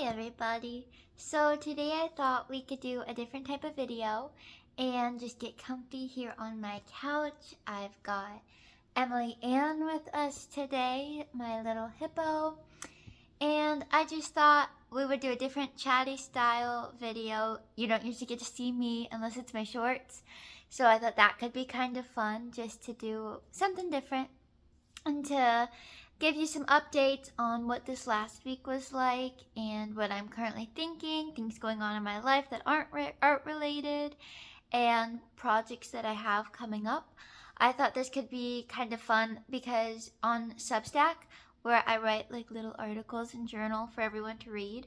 Hi everybody! So today I thought we could do a different type of video and just get comfy here on my couch. I've got Emily Ann with us today, my little hippo, and I just thought we would do a different chatty style video. You don't usually get to see me unless it's my shorts, so I thought that could be kind of fun just to do something different and to give you some updates on what this last week was like and what I'm currently thinking, things going on in my life that aren't art related, and projects that I have coming up. I thought this could be kind of fun because on Substack, where I write like little articles and journal for everyone to read,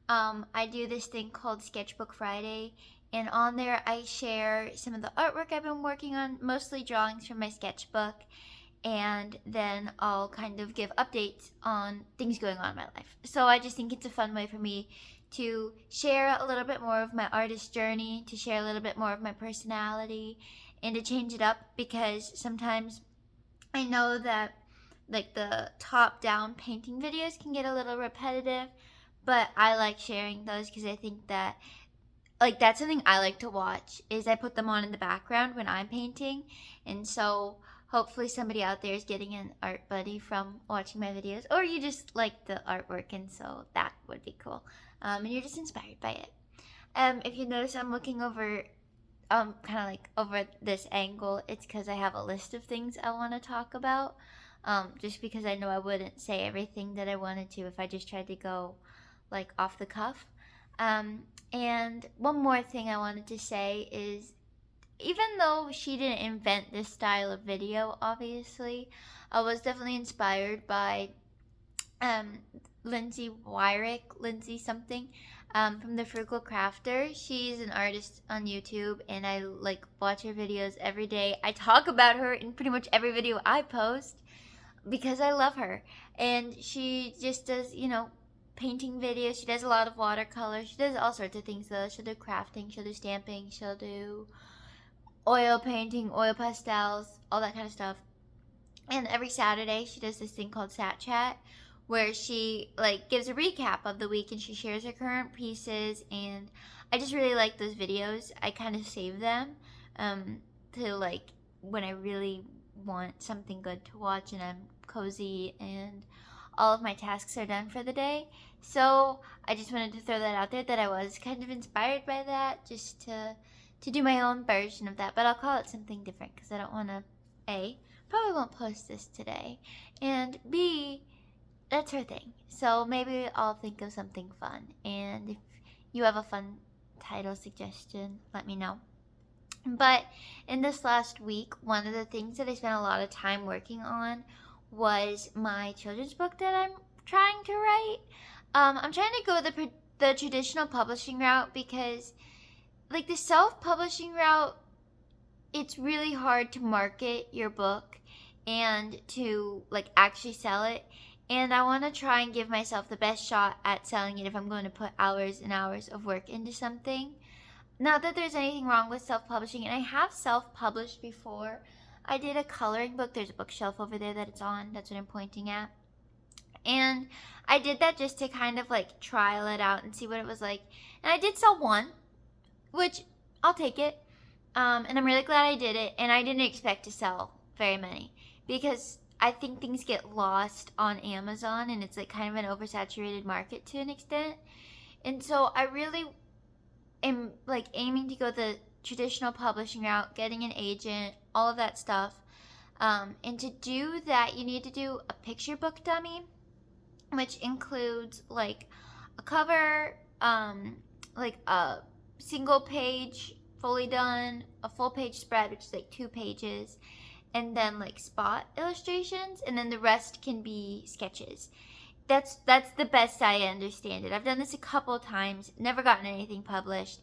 I do this thing called Sketchbook Friday, and on there I share some of the artwork I've been working on, mostly drawings from my sketchbook, and then I'll kind of give updates on things going on in my life. So I just think it's a fun way for me to share a little bit more of my artist journey, to share a little bit more of my personality, and to change it up, because sometimes I know that like the top-down painting videos can get a little repetitive, but I like sharing those because I think that like that's something I like to watch, is I put them on in the background when I'm painting. And so hopefully somebody out there is getting an art buddy from watching my videos, or you just like the artwork, and so that would be cool. And you're just inspired by it. If you notice, I'm looking over kind of like over this angle. It's because I have a list of things I want to talk about, just because I know I wouldn't say everything that I wanted to if I just tried to go like off the cuff. And one more thing I wanted to say is, even though she didn't invent this style of video, obviously, I was definitely inspired by Lindsay Wyrick, Lindsay something, from The Frugal Crafter. She's an artist on YouTube, and I like watch her videos every day. I talk about her in pretty much every video I post because I love her. And she just does, painting videos. She does a lot of watercolor. She does all sorts of things though. She'll do crafting, she'll do stamping, she'll do oil painting, oil pastels, all that kind of stuff. And every Saturday she does this thing called Sat Chat, where she like gives a recap of the week and she shares her current pieces. And I just really like those videos. I kind of save them to like when I really want something good to watch and I'm cozy and all of my tasks are done for the day. So I just wanted to throw that out there, that I was kind of inspired by that, just to do my own version of that. But I'll call it something different because I don't want to, A, probably won't post this today, and B, that's her thing. So maybe I'll think of something fun. And if you have a fun title suggestion, let me know. But in this last week, one of the things that I spent a lot of time working on was my children's book that I'm trying to write. I'm trying to go the traditional publishing route, because like the self-publishing route, it's really hard to market your book and to like actually sell it. And I want to try and give myself the best shot at selling it if I'm going to put hours and hours of work into something. Not that there's anything wrong with self-publishing, and I have self-published before. I did a coloring book. There's a bookshelf over there that it's on. That's what I'm pointing at. And I did that just to kind of like trial it out and see what it was like. And I did sell one, which I'll take it. And I'm really glad I did it. And I didn't expect to sell very many, because I think things get lost on Amazon, and it's like kind of an oversaturated market to an extent. And so I really am like aiming to go the traditional publishing route, getting an agent, all of that stuff. And to do that, you need to do a picture book dummy, which includes like a cover, like a single page fully done, a full page spread, which is like 2 pages, and then like spot illustrations, and then the rest can be sketches. That's the best I understand it. I've done this a couple times, never gotten anything published,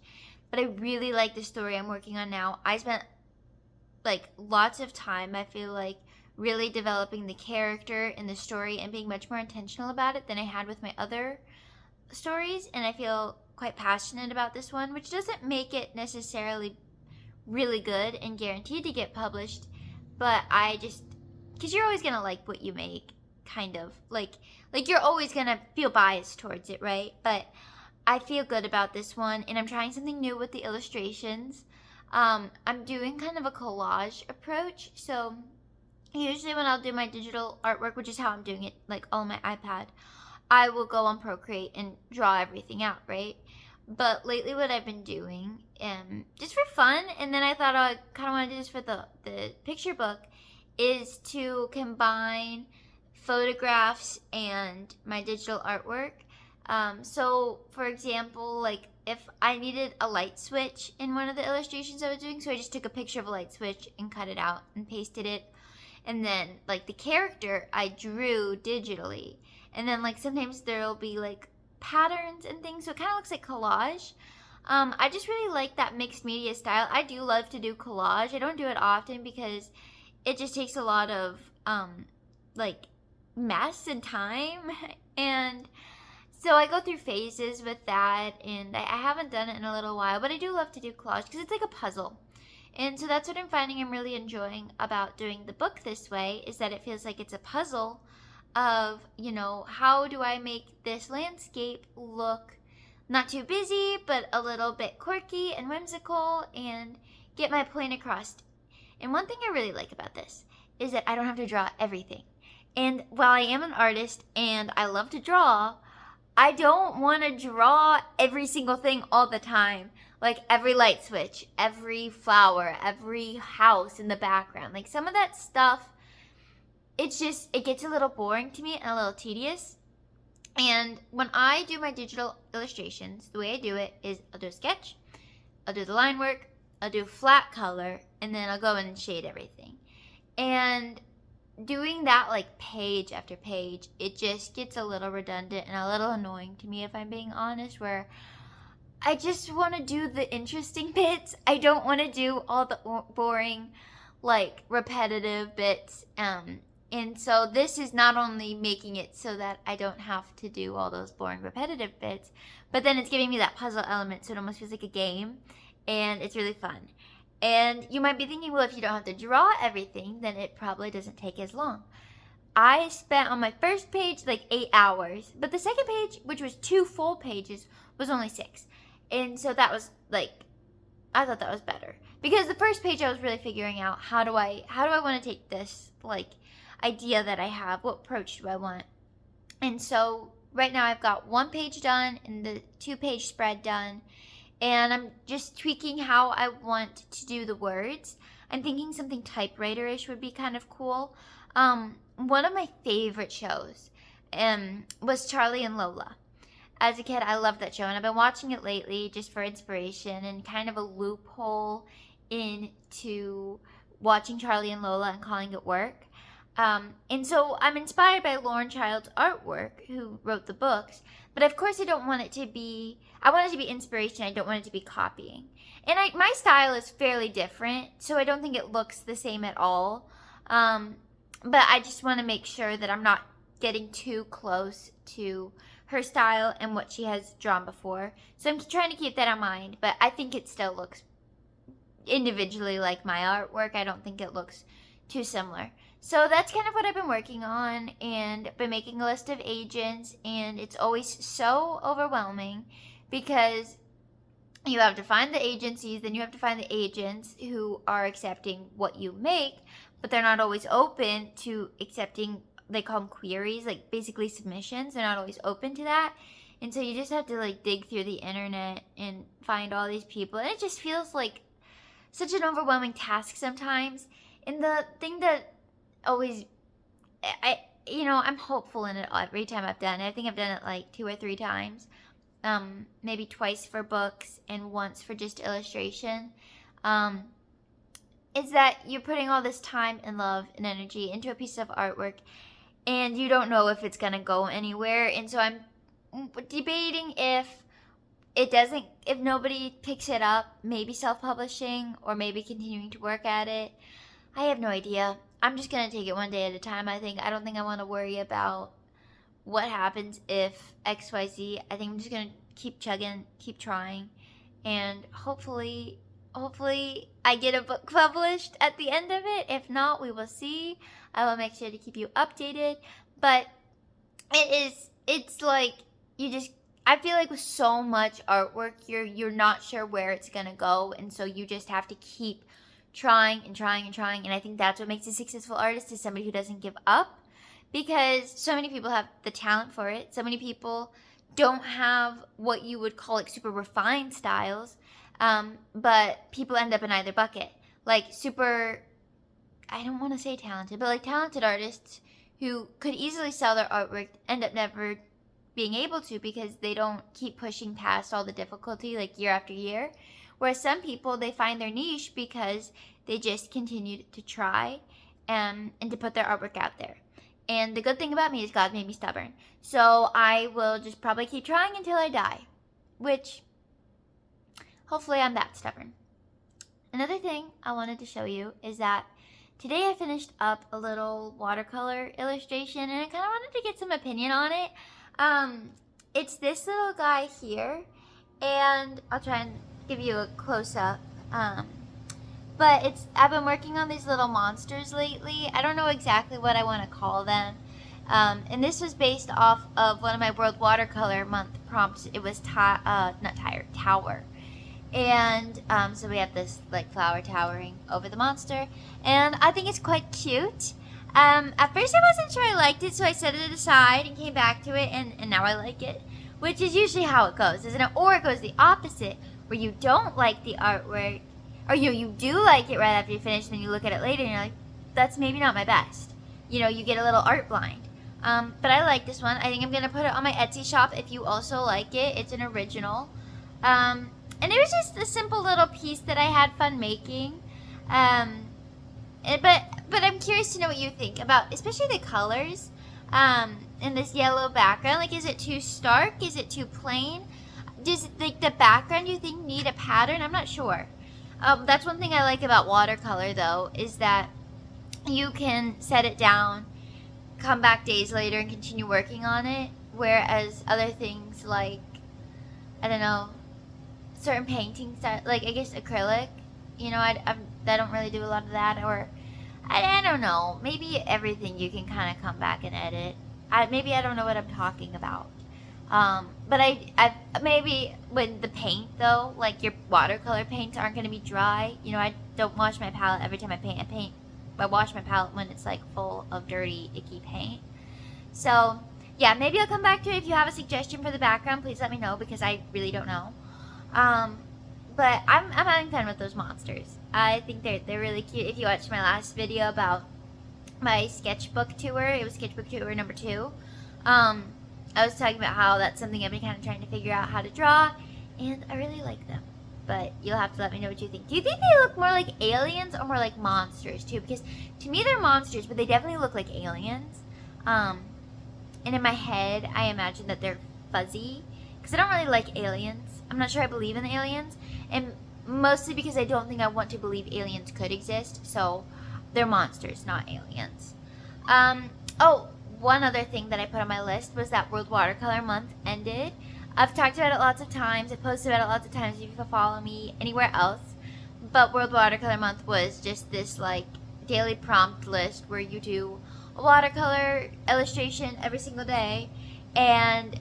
but I really like the story I'm working on now. I spent like lots of time, I feel like, really developing the character and the story and being much more intentional about it than I had with my other stories, and I feel quite passionate about this one, which doesn't make it necessarily really good and guaranteed to get published, but I just, because you're always going to like what you make, kind of. Like you're always gonna feel biased towards it, right? But I feel good about this one, and I'm trying something new with the illustrations. I'm doing kind of a collage approach. So usually when I'll do my digital artwork, which is how I'm doing it, like all on my iPad, I will go on Procreate and draw everything out, right? But lately, what I've been doing, just for fun, and then I thought I kind of want to do this for the picture book, is to combine photographs and my digital artwork. So, for example, like if I needed a light switch in one of the illustrations I was doing, so I just took a picture of a light switch and cut it out and pasted it. And then, like, the character I drew digitally. And then, like, sometimes there'll be, like, patterns and things. So it kind of looks like collage. I just really like that mixed media style. I do love to do collage. I don't do it often because it just takes a lot of, like, mess and time. And so I go through phases with that. And I haven't done it in a little while. But I do love to do collage because it's like a puzzle. And so that's what I'm finding I'm really enjoying about doing the book this way, is that it feels like it's a puzzle of, you know, how do I make this landscape look not too busy, but a little bit quirky and whimsical and get my point across. And one thing I really like about this is that I don't have to draw everything. And while I am an artist and I love to draw, I don't want to draw every single thing all the time. Like every light switch, every flower, every house in the background. Like some of that stuff, it gets a little boring to me and a little tedious. And when I do my digital illustrations, the way I do it is I'll do a sketch, I'll do the line work, I'll do flat color, and then I'll go in and shade everything. And doing that like page after page, it just gets a little redundant and a little annoying to me, if I'm being honest, where I just want to do the interesting bits. I don't want to do all the boring, like, repetitive bits. And so this is not only making it so that I don't have to do all those boring, repetitive bits, but then it's giving me that puzzle element, so it almost feels like a game, and it's really fun. And you might be thinking, well, if you don't have to draw everything, then it probably doesn't take as long. I spent on my first page like 8 hours, but the second page, which was 2 full pages, was only 6. And so that was like, I thought that was better, because the first page I was really figuring out how do I want to take this like idea that I have, what approach do I want. And so right now I've got 1 page done and the 2-page spread done, and I'm just tweaking how I want to do the words. I'm thinking something typewriter-ish would be kind of cool. One of my favorite shows was Charlie and Lola. As a kid, I loved that show, and I've been watching it lately just for inspiration and kind of a loophole into watching Charlie and Lola and calling it work. And so I'm inspired by Lauren Child's artwork, who wrote the books, but of course I want it to be inspiration. I don't want it to be copying. And my style is fairly different, so I don't think it looks the same at all. But I just want to make sure that I'm not getting too close to her style and what she has drawn before. So I'm trying to keep that in mind, but I think it still looks individually like my artwork. I don't think it looks too similar. So that's kind of what I've been working on, and been making a list of agents, and it's always so overwhelming because you have to find the agencies, then you have to find the agents who are accepting what you make, but they're not always open to accepting, they call them queries, like basically submissions. They're not always open to that. And so you just have to like dig through the internet and find all these people. And it just feels like such an overwhelming task sometimes. And the thing that always, I'm hopeful in it every time I've done it. I think I've done it like 2 or 3 times. Maybe twice for books and once for just illustration. Is that you're putting all this time and love and energy into a piece of artwork, and you don't know if it's going to go anywhere. And so I'm debating if nobody picks it up, maybe self-publishing or maybe continuing to work at it. I have no idea. I'm just going to take it one day at a time, I think. I don't think I want to worry about what happens if XYZ. I think I'm just going to keep chugging, keep trying, and hopefully I get a book published at the end of it. If not, we will see. I will make sure to keep you updated. But it's like you just, I feel like with so much artwork, you're not sure where it's gonna go, and so you just have to keep trying and trying and trying. And I think that's what makes a successful artist, is somebody who doesn't give up, because so many people have the talent for it. So many people don't have what you would call like super refined styles, but people end up in either bucket. Like super, I don't want to say talented, but like talented artists who could easily sell their artwork end up never being able to, because they don't keep pushing past all the difficulty like year after year. Whereas some people, they find their niche because they just continue to try, and to put their artwork out there. And the good thing about me is God made me stubborn. So I will just probably keep trying until I die, which hopefully I'm that stubborn. Another thing I wanted to show you is that today I finished up a little watercolor illustration, and I kind of wanted to get some opinion on it. It's this little guy here, and I'll try and give you a close-up. But I've been working on these little monsters lately. I don't know exactly what I want to call them. And this was based off of one of my World Watercolor Month prompts. It was tower. And so we have this like flower towering over the monster, and I think it's quite cute. At first I wasn't sure I liked it, so I set it aside and came back to it, and now I like it, which is usually how it goes, isn't it? Or it goes the opposite, where you don't like the artwork, or you do like it right after you finish, and then you look at it later and you're like, that's maybe not my best. You know, you get a little art blind. But I like this one. I think I'm gonna put it on my Etsy shop if you also like it. It's an original. And it was just a simple little piece that I had fun making. But I'm curious to know what you think about, especially the colors, in this yellow background. Like, is it too stark? Is it too plain? Does like the background, you think, need a pattern? I'm not sure. That's one thing I like about watercolor, though, is that you can set it down, come back days later, and continue working on it. Whereas other things like, I don't know, certain painting style, like I guess acrylic, you know, I don't really do a lot of that. Or I don't know, maybe everything you can kind of come back and edit. Maybe I don't know what I'm talking about. But I maybe with the paint though, like your watercolor paints aren't going to be dry. You know, I don't wash my palette every time I paint. I wash my palette when it's like full of dirty, icky paint. So yeah, maybe I'll come back to it. If you have a suggestion for the background, please let me know, because I really don't know. But I'm having fun with those monsters. I think they're really cute. If you watched my last video about my sketchbook tour, it was sketchbook tour number 2. I was talking about how that's something I've been kind of trying to figure out how to draw, and I really like them. But you'll have to let me know what you think. Do you think they look more like aliens or more like monsters too? Because to me they're monsters, but they definitely look like aliens. And in my head, I imagine that they're fuzzy, because I don't really like aliens. I'm not sure I believe in aliens, and mostly because I don't think I want to believe aliens could exist. So they're monsters, not aliens. Oh, one other thing that I put on my list was that World Watercolor Month ended. I've talked about it lots of times. I've posted about it lots of times if you can follow me anywhere else. But World Watercolor Month was just this like daily prompt list where you do a watercolor illustration every single day. And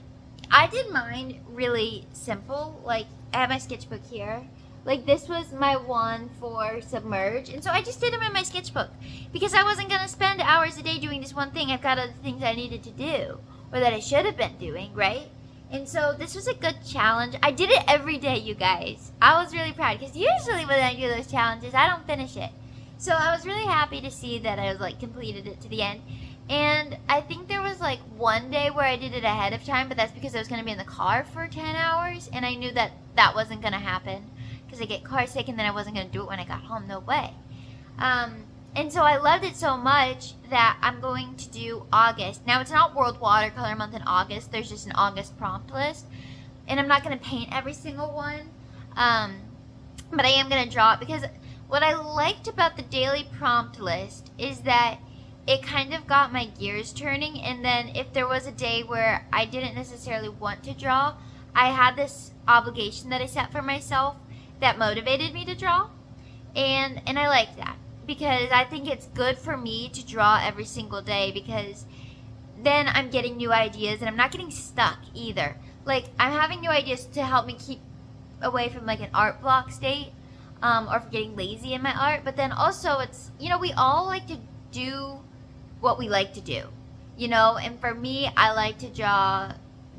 I did mine really simple. Like, I have my sketchbook here. Like, this was my one for Submerge. And so I just did them in my sketchbook, because I wasn't going to spend hours a day doing this one thing. I've got other things I needed to do, or that I should have been doing, right? And so this was a good challenge. I did it every day, you guys. I was really proud, because usually when I do those challenges, I don't finish it. So I was really happy to see that I was like completed it to the end. And I think there was like one day where I did it ahead of time, but that's because I was going to be in the car for 10 hours, and I knew that that wasn't going to happen, because I get car sick, and then I wasn't going to do it when I got home. No way. And so I loved it so much that I'm going to do August. Now, it's not World Watercolor Month in August. There's just an August prompt list. And I'm not going to paint every single one. But I am going to draw it, because what I liked about the daily prompt list is that it kind of got my gears turning. And then if there was a day where I didn't necessarily want to draw, I had this obligation that I set for myself that motivated me to draw. And I like that, because I think it's good for me to draw every single day, because then I'm getting new ideas and I'm not getting stuck either. Like, I'm having new ideas to help me keep away from like an art block state, or from getting lazy in my art. But then also, it's, we all like to do what we like to do, and for me, I like to draw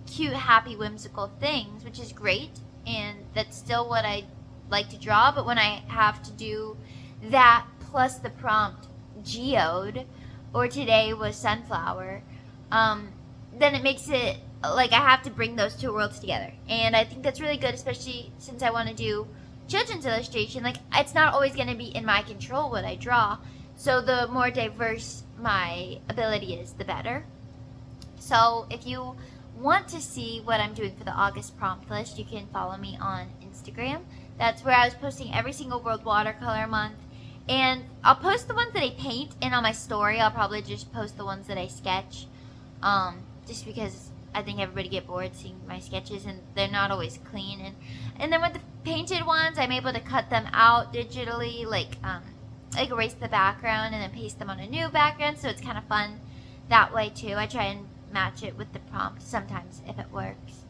cute, happy, whimsical things, which is great, and that's still what I like to draw. But when I have to do that plus the prompt geode, or today was sunflower, then it makes it like I have to bring those two worlds together. And I think that's really good, especially since I want to do children's illustration. Like, it's not always going to be in my control what I draw. So the more diverse my ability is, the better. So if you want to see what I'm doing for the August prompt list, you can follow me on Instagram. That's where I was posting every single World Watercolor Month. And I'll post the ones that I paint, and on my story I'll probably just post the ones that I sketch. Just because I think everybody get bored seeing my sketches, and they're not always clean. And then with the painted ones, I'm able to cut them out digitally, like erase the background and then paste them on a new background, so it's kind of fun that way too. I try and match it with the prompt sometimes if it works.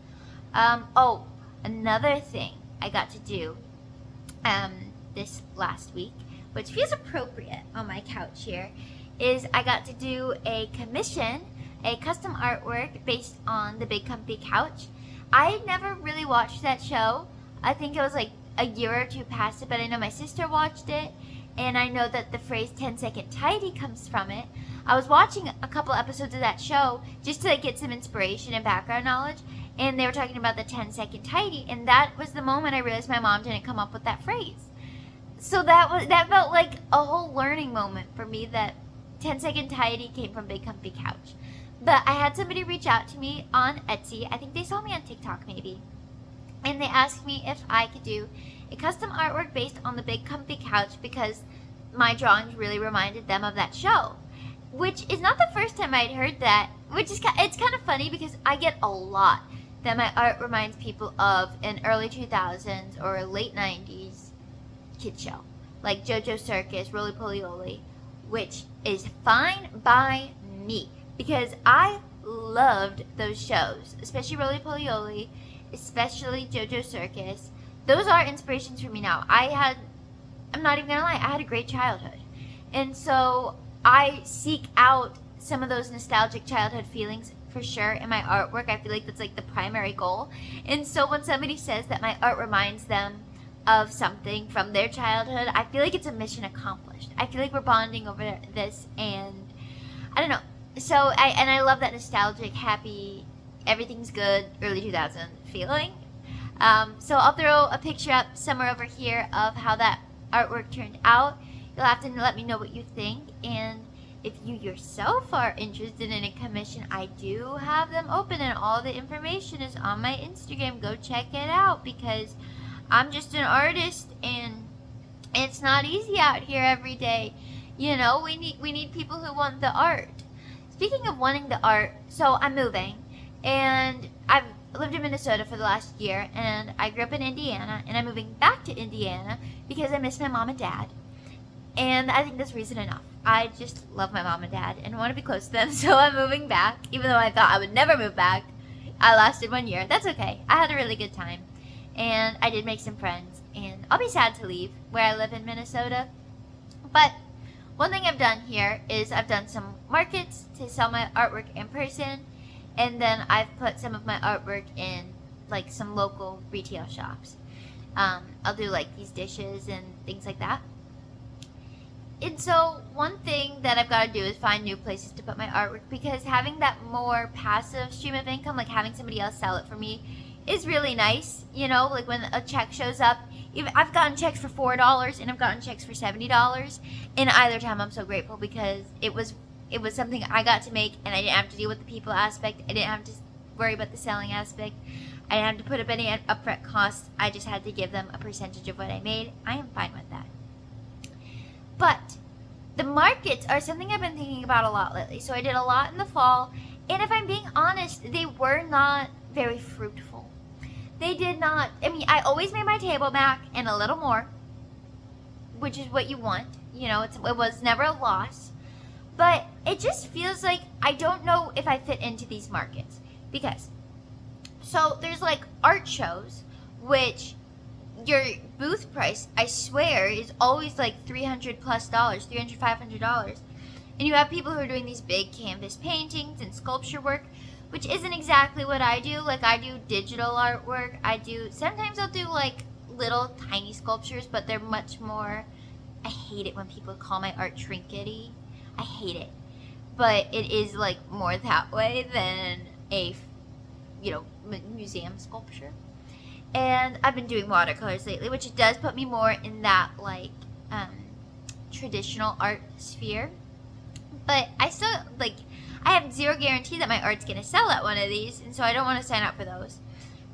Another thing I got to do this last week, which feels appropriate on my couch here, is I got to do a commission, a custom artwork based on the Big Comfy Couch. I had never really watched that show. I think it was like a year or two past it, but I know my sister watched it, and I know that the phrase 10-second tidy comes from it. I was watching a couple episodes of that show just to get some inspiration and background knowledge, and they were talking about the 10-second tidy, and that was the moment I realized my mom didn't come up with that phrase. So that felt like a whole learning moment for me, that 10-second tidy came from Big Comfy Couch. But I had somebody reach out to me on Etsy. I think they saw me on TikTok maybe. And they asked me if I could do a custom artwork based on the Big Comfy Couch because my drawings really reminded them of that show. Which is not the first time I'd heard that. It's kind of funny because I get a lot that my art reminds people of an early 2000s or late 90s kid show. Like JoJo Circus, Roly Poly Oly, which is fine by me. Because I loved those shows, especially Roly Poly Oly, especially JoJo Circus. Those are inspirations for me now. I'm not even gonna lie, I had a great childhood. And so I seek out some of those nostalgic childhood feelings for sure in my artwork. I feel like that's like the primary goal. And so when somebody says that my art reminds them of something from their childhood, I feel like it's a mission accomplished. I feel like we're bonding over this, and I don't know. So I love that nostalgic, happy, everything's good, early 2000s feeling. So I'll throw a picture up somewhere over here of how that artwork turned out. You'll have to let me know what you think. And if you yourself are interested in a commission, I do have them open, and all the information is on my Instagram. Go check it out, because I'm just an artist, and it's not easy out here every day. We need people who want the art. Speaking of wanting the art, so I'm moving, and I've lived in Minnesota for the last year, and I grew up in Indiana, and I'm moving back to Indiana because I miss my mom and dad, and I think that's reason enough. I just love my mom and dad and want to be close to them, so I'm moving back, even though I thought I would never move back. I lasted 1 year. That's okay. I had a really good time, and I did make some friends, and I'll be sad to leave where I live in Minnesota, but one thing I've done here is I've done some markets to sell my artwork in person, and then I've put some of my artwork in like some local retail shops. I'll do like these dishes and things like that. And so one thing that I've got to do is find new places to put my artwork, because having that more passive stream of income, like having somebody else sell it for me, is really nice. Like when a check shows up, I've gotten checks for $4 and I've gotten checks for $70, and either time I'm so grateful, because it was something I got to make, and I didn't have to deal with the people aspect. I didn't have to worry about the selling aspect. I didn't have to put up any upfront costs. I just had to give them a percentage of what I made. I am fine with that. But the markets are something I've been thinking about a lot lately. So I did a lot in the fall, and if I'm being honest, they were not very fruitful. They did not. I always made my table back and a little more, which is what you want. It was never a loss. But it just feels like I don't know if I fit into these markets. Because, so there's like art shows, which your booth price, I swear, is always like $300 plus, $500. And you have people who are doing these big canvas paintings and sculpture work, which isn't exactly what I do. Like, I do digital artwork. Sometimes I'll do like little tiny sculptures, but they're much more, I hate it when people call my art trinkety. I hate it. But it is like more that way than a, museum sculpture. And I've been doing watercolors lately, which does put me more in that like traditional art sphere. But I still I have zero guarantee that my art's gonna sell at one of these, and so I don't want to sign up for those.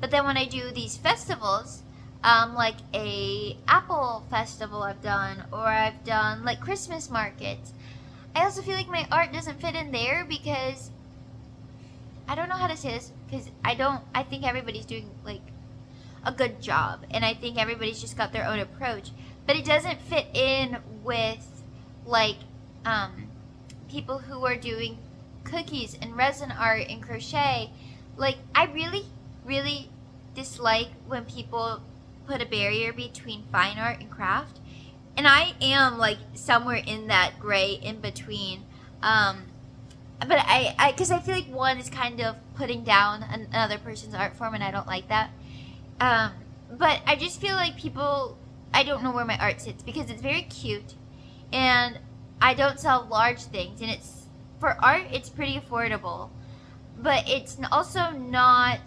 But then when I do these festivals, like a Apple festival I've done, or I've done like Christmas markets, I also feel like my art doesn't fit in there because I don't know how to say this, because I think everybody's doing like a good job, and I think everybody's just got their own approach, but it doesn't fit in with like people who are doing cookies and resin art and crochet. Like, I really, really dislike when people put a barrier between fine art and craft, and I am like somewhere in that gray in between. But because I feel like one is kind of putting down another person's art form, and I don't like that. But I just feel like I don't know where my art sits, because it's very cute, and I don't sell large things, and for art, it's pretty affordable, but it's also not,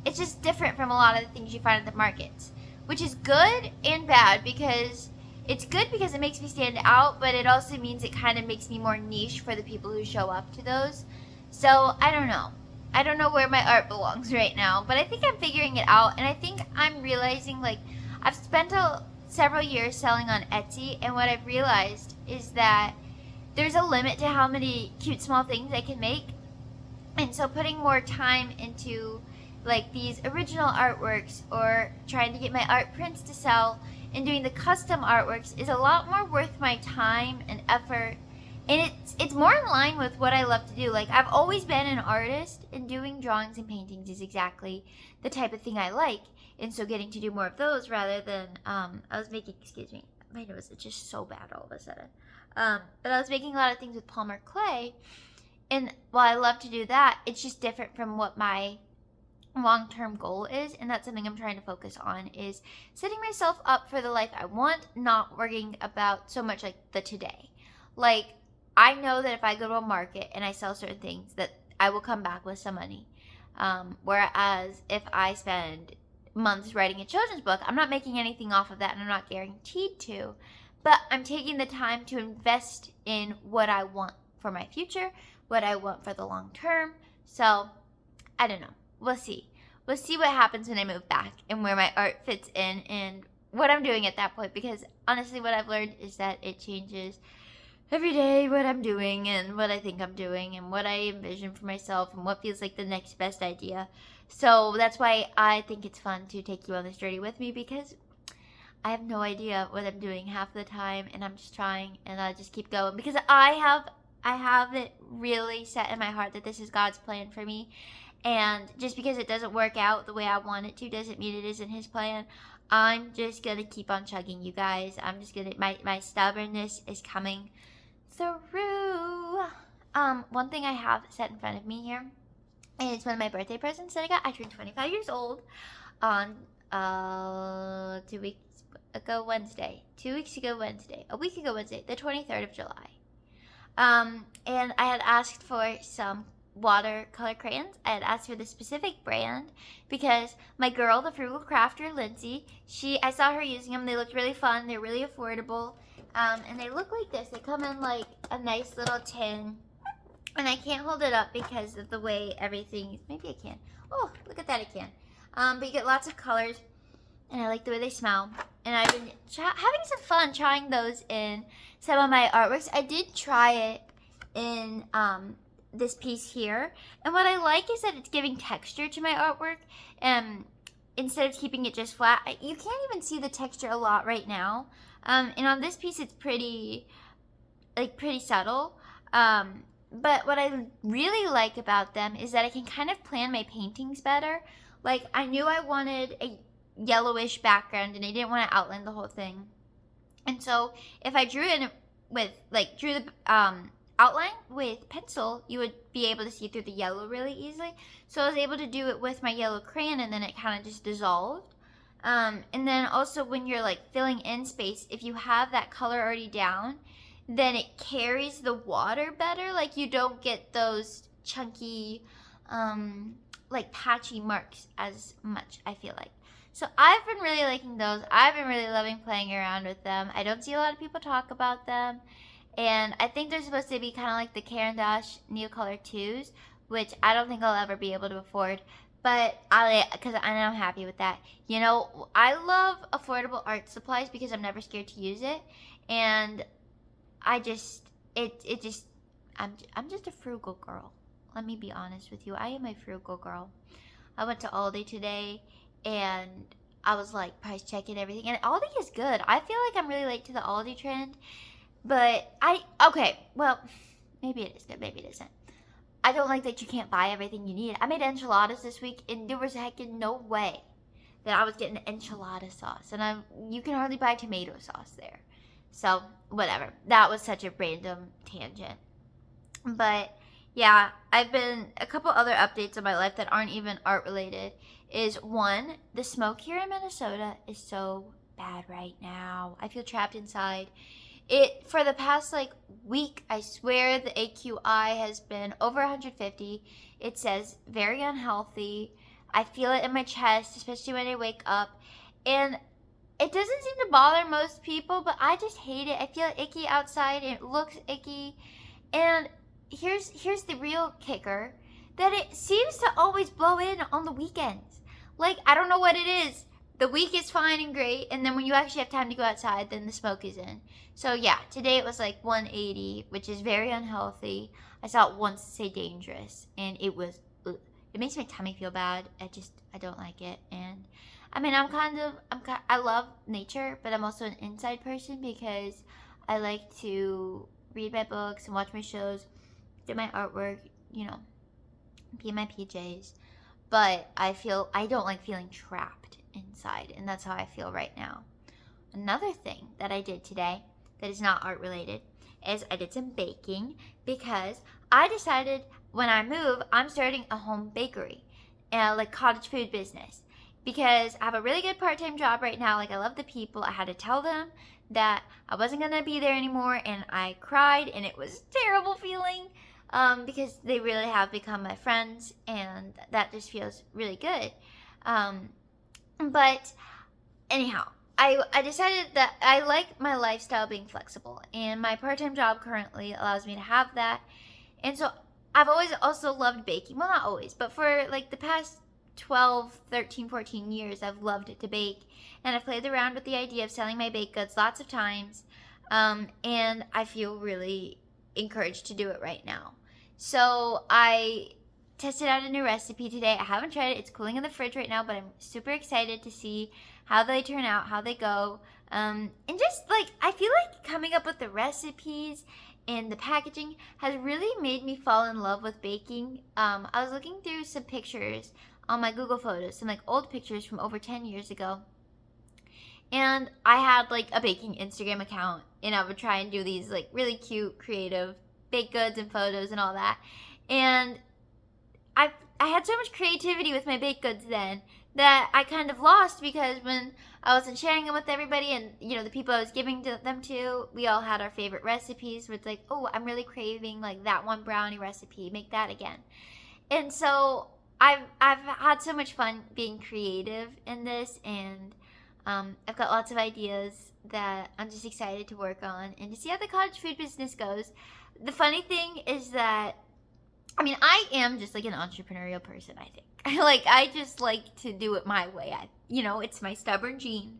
it's just different from a lot of the things you find at the markets, which is good and bad, because it's good because it makes me stand out, but it also means it kind of makes me more niche for the people who show up to those. So I don't know. I don't know where my art belongs right now, but I think I'm figuring it out, and I think I'm realizing, like, I've spent several years selling on Etsy, and what I've realized is that there's a limit to how many cute small things I can make, and so putting more time into like these original artworks, or trying to get my art prints to sell, and doing the custom artworks is a lot more worth my time and effort, and it's more in line with what I love to do. Like, I've always been an artist, and doing drawings and paintings is exactly the type of thing I like, and so getting to do more of those rather than excuse me, my nose is just so bad all of a sudden. But I was making a lot of things with Palmer clay, and while I love to do that, it's just different from what my long-term goal is, and that's something I'm trying to focus on, is setting myself up for the life I want, not worrying about so much like the today. Like, I know that if I go to a market and I sell certain things, that I will come back with some money. Whereas if I spend months writing a children's book, I'm not making anything off of that, and I'm not guaranteed to. But I'm taking the time to invest in what I want for my future, what I want for the long term. So, I don't know. We'll see. We'll see what happens when I move back, and where my art fits in, and what I'm doing at that point. Because honestly, what I've learned is that it changes every day, what I'm doing and what I think I'm doing and what I envision for myself and what feels like the next best idea. So that's why I think it's fun to take you on this journey with me, because I have no idea what I'm doing half the time, and I'm just trying, and I just keep going, because I have it really set in my heart that this is God's plan for me. And just because it doesn't work out the way I want it to doesn't mean it isn't his plan. I'm just going to keep on chugging, you guys. I'm just going to, my stubbornness is coming through. One thing I have set in front of me here is one of my birthday presents that I got. I turned 25 years old on 2 weeks ago Wednesday. 2 weeks ago Wednesday. A week ago Wednesday, the 23rd of July. And I had asked for some watercolor crayons. I had asked for the specific brand because my girl, the frugal crafter, Lindsay, I saw her using them. They looked really fun. They're really affordable. And they look like this. They come in like a nice little tin. And I can't hold it up because of the way everything, maybe I can. Oh, look at that, I can. But you get lots of colors, and I like the way they smell. And I've been having some fun trying those in some of my artworks. I did try it in this piece here. And what I like is that it's giving texture to my artwork. Instead of keeping it just flat. You can't even see the texture a lot right now. And on this piece, it's pretty like pretty subtle. But what I really like about them is that I can kind of plan my paintings better. Like I knew I wanted a yellowish background and I didn't want to outline the whole thing. And so if I drew in with like drew the outline with pencil, you would be able to see through the yellow really easily. So I was able to do it with my yellow crayon, and then it kind of just dissolved. And then also when you're like filling in space, if you have that color already down, then it carries the water better. Like you don't get those chunky, like patchy marks as much, I feel like. So I've been really liking those. I've been really loving playing around with them. I don't see a lot of people talk about them. And I think they're supposed to be kind of like the Caran d'Ache Neocolor 2s, which I don't think I'll ever be able to afford. But because I'm happy with that. You know, I love affordable art supplies because I'm never scared to use it. And I just, it just, I'm just a frugal girl. Let me be honest with you. I am a frugal girl. I went to Aldi today and I was like price checking everything. And Aldi is good. I feel like I'm really late to the Aldi trend. But okay, well, maybe it is good, maybe it isn't. I don't like that you can't buy everything you need. I made enchiladas this week, and there was heckin' no way that I was getting enchilada sauce. And you can hardly buy tomato sauce there. So, whatever. That was such a random tangent. But, yeah, a couple other updates in my life that aren't even art related is one, the smoke here in Minnesota is so bad right now. I feel trapped inside. For the past like week, I swear the AQI has been over 150. It says very unhealthy. I feel it in my chest, especially when I wake up. And it doesn't seem to bother most people, but I just hate it. I feel icky outside. It looks icky. And here's the real kicker, that it seems to always blow in on the weekends. Like, I don't know what it is. The week is fine and great, and then when you actually have time to go outside, then the smoke is in. So yeah, today it was like 180, which is very unhealthy. I saw it once say dangerous, and it was, it makes my tummy feel bad. I don't like it. And I mean, I love nature, but I'm also an inside person because I like to read my books and watch my shows, do my artwork, you know, be in my PJs. But I don't like feeling trapped inside, and that's how I feel right now. Another thing that I did today that is not art related is I did some baking because I decided when I move, I'm starting a home bakery, like cottage food business, because I have a really good part-time job right now. Like I love the people. I had to tell them that I wasn't gonna be there anymore, and I cried, and it was a terrible feeling. Because they really have become my friends, and that just feels really good. But anyhow, I decided that I like my lifestyle being flexible, and my part-time job currently allows me to have that. And so I've always also loved baking. Well, not always, but for like the past 12, 13, 14 years, I've loved it to bake. And I've played around with the idea of selling my baked goods lots of times. And I feel really encouraged to do it right now. So I tested out a new recipe today. I haven't tried it. It's cooling in the fridge right now, but I'm super excited to see how they turn out, how they go. And just like, I feel like coming up with the recipes and the packaging has really made me fall in love with baking. I was looking through some pictures on my Google Photos, some like old pictures from over 10 years ago. And I had like a baking Instagram account, and I would try and do these like really cute, creative baked goods and photos and all that. And I had so much creativity with my baked goods then that I kind of lost, because when I wasn't sharing them with everybody, and you know, the people I was giving them to, we all had our favorite recipes where it's like, oh, I'm really craving like that one brownie recipe, make that again. And so I've had so much fun being creative in this, and I've got lots of ideas that I'm just excited to work on and to see how the cottage food business goes. The funny thing is that, I mean, I am just like an entrepreneurial person, I think. Like, I just like to do it my way. It's my stubborn gene.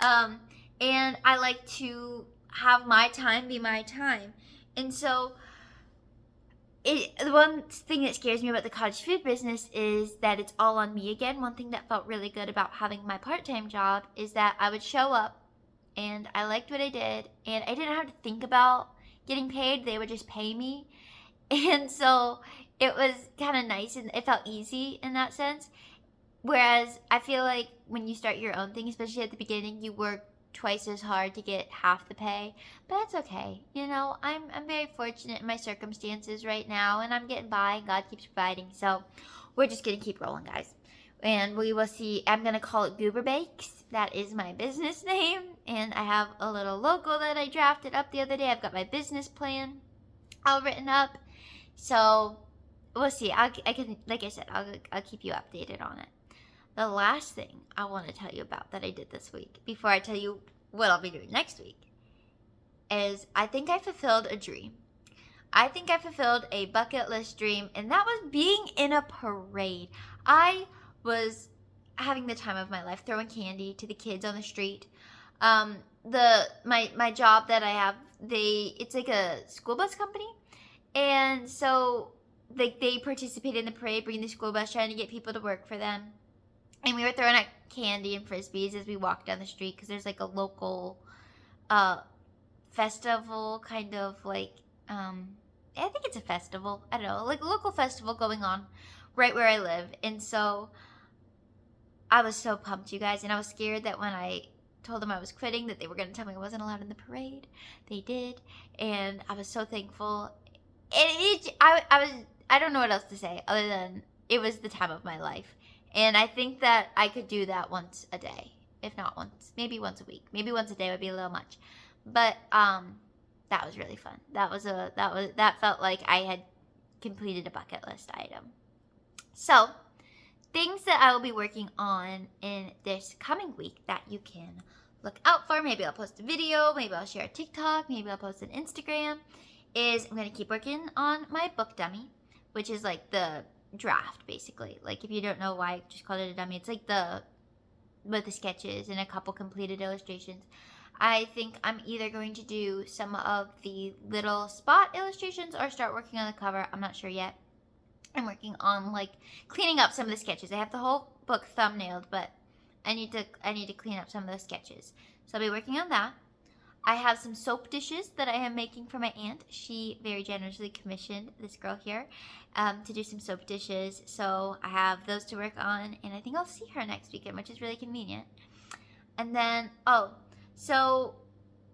And I like to have my time be my time. And so, the one thing that scares me about the cottage food business is that it's all on me again. One thing that felt really good about having my part-time job is that I would show up and I liked what I did, and I didn't have to think about getting paid. They would just pay me. And so it was kind of nice and it felt easy in that sense. Whereas I feel like when you start your own thing, especially at the beginning, you work twice as hard to get half the pay. But that's okay. You know, I'm very fortunate in my circumstances right now, and I'm getting by, and God keeps providing. So we're just gonna keep rolling, guys. And we will see. I'm gonna call it Goober Bakes. That is my business name, and I have a little logo that I drafted up the other day. I've got my business plan all written up. So we'll see. I can, like I said, I'll keep you updated on it. The last thing I want to tell you about that I did this week, before I tell you what I'll be doing next week, is I think I fulfilled a dream. I think I fulfilled a bucket list dream, and that was being in a parade. I was having the time of my life, throwing candy to the kids on the street. My job that I have, it's like a school bus company, and so they participate in the parade, bring the school bus, trying to get people to work for them. And we were throwing out candy and frisbees as we walked down the street because there's like a local festival, kind of like, I think it's a festival. I don't know, like a local festival going on right where I live. And so I was so pumped, you guys. And I was scared that when I told them I was quitting, that they were going to tell me I wasn't allowed in the parade. They did. And I was so thankful. I don't know what else to say other than it was the time of my life. And I think that I could do that once a day, if not once, maybe once a week, maybe once a day would be a little much, but that was really fun. That felt like I had completed a bucket list item. So things that I will be working on in this coming week that you can look out for. Maybe I'll post a video, maybe I'll share a TikTok, maybe I'll post an Instagram. Is I'm gonna keep working on my book dummy, which is like the draft, basically. Like, if you don't know why I just called it a dummy, it's like with the sketches and a couple completed illustrations. I think I'm either going to do some of the little spot illustrations or start working on the cover. I'm not sure yet. I'm working on like cleaning up some of the sketches. I have the whole book thumbnailed, but I need to clean up some of the sketches. So I'll be working on that. I have some soap dishes that I am making for my aunt. She very generously commissioned this girl here to do some soap dishes. So I have those to work on, and I think I'll see her next weekend, which is really convenient. And then, so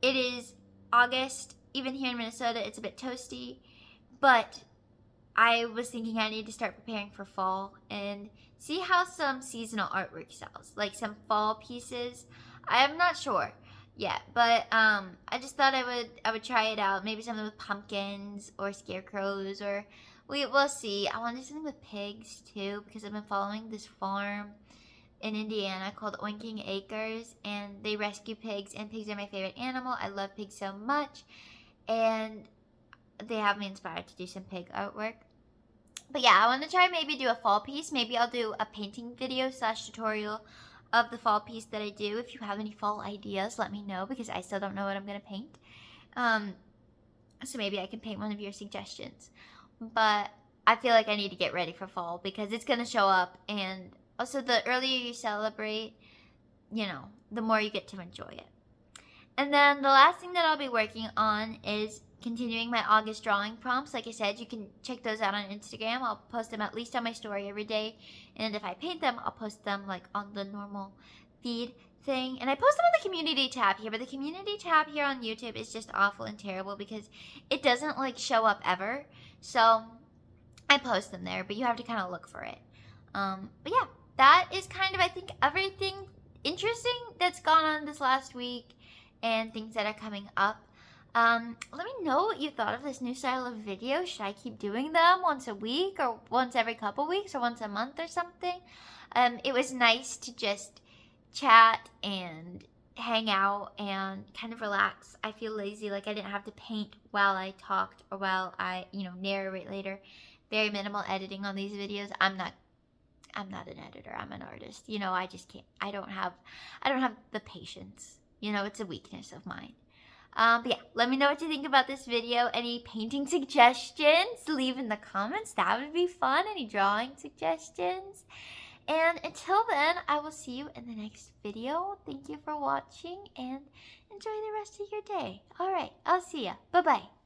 it is August. Even here in Minnesota, it's a bit toasty, but I was thinking I need to start preparing for fall and see how some seasonal artwork sells, like some fall pieces. I am not sure yet, but I just thought I would try it out. Maybe something with pumpkins or scarecrows, or we'll see. I want to do something with pigs too, because I've been following this farm in Indiana called Oinking Acres, and they rescue pigs, and pigs are my favorite animal. I love pigs so much, and they have me inspired to do some pig artwork. But yeah, I want to try maybe do a fall piece. Maybe I'll do a painting video / tutorial of the fall piece that I do. If you have any fall ideas, let me know, because I still don't know what I'm going to paint. So maybe I can paint one of your suggestions. But I feel like I need to get ready for fall because it's going to show up. And also, the earlier you celebrate, the more you get to enjoy it. And then the last thing that I'll be working on is continuing my August drawing prompts. Like I said, you can check those out on Instagram. I'll post them at least on my story every day. And if I paint them, I'll post them like on the normal feed thing. And I post them on the community tab here, but the community tab here on YouTube is just awful and terrible because it doesn't like show up ever. So I post them there, but you have to kind of look for it. But yeah, that is kind of, I think, everything interesting that's gone on this last week and things that are coming up. Let me know what you thought of this new style of video. Should I keep doing them once a week or once every couple weeks or once a month or something? It was nice to just chat and hang out and kind of relax. I feel lazy, like I didn't have to paint while I talked or while I, narrate later. Very minimal editing on these videos. I'm not an editor. I'm an artist. I just can't. I don't have the patience. It's a weakness of mine. But yeah, let me know what you think about this video. Any painting suggestions, leave in the comments. That would be fun. Any drawing suggestions. And until then, I will see you in the next video. Thank you for watching and enjoy the rest of your day. All right, I'll see ya. Bye-bye.